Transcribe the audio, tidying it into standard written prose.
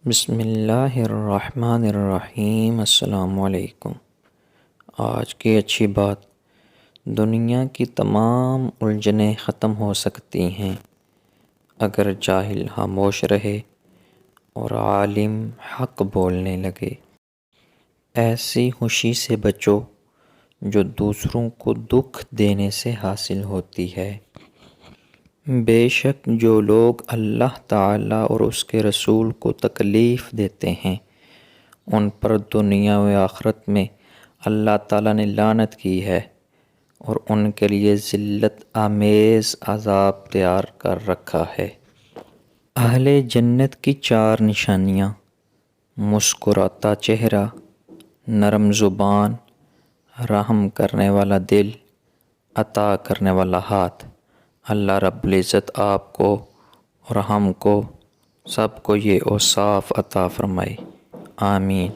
بسم اللہ الرحمن الرحیم۔ السلام علیکم۔ آج کی اچھی بات، دنیا کی تمام الجھنیں ختم ہو سکتی ہیں اگر جاہل خاموش رہے اور عالم حق بولنے لگے۔ ایسی خوشی سے بچو جو دوسروں کو دکھ دینے سے حاصل ہوتی ہے۔ بے شک جو لوگ اللہ تعالیٰ اور اس کے رسول کو تکلیف دیتے ہیں ان پر دنیا و آخرت میں اللہ تعالیٰ نے لعنت کی ہے اور ان کے لیے ذلت آمیز عذاب تیار کر رکھا ہے۔ اہل جنت کی 4 نشانیاں: مسکراتا چہرہ، نرم زبان، رحم کرنے والا دل، عطا کرنے والا ہاتھ۔ اللہ رب العزت آپ کو اور ہم کو سب کو یہ اوصاف عطا فرمائے، آمین۔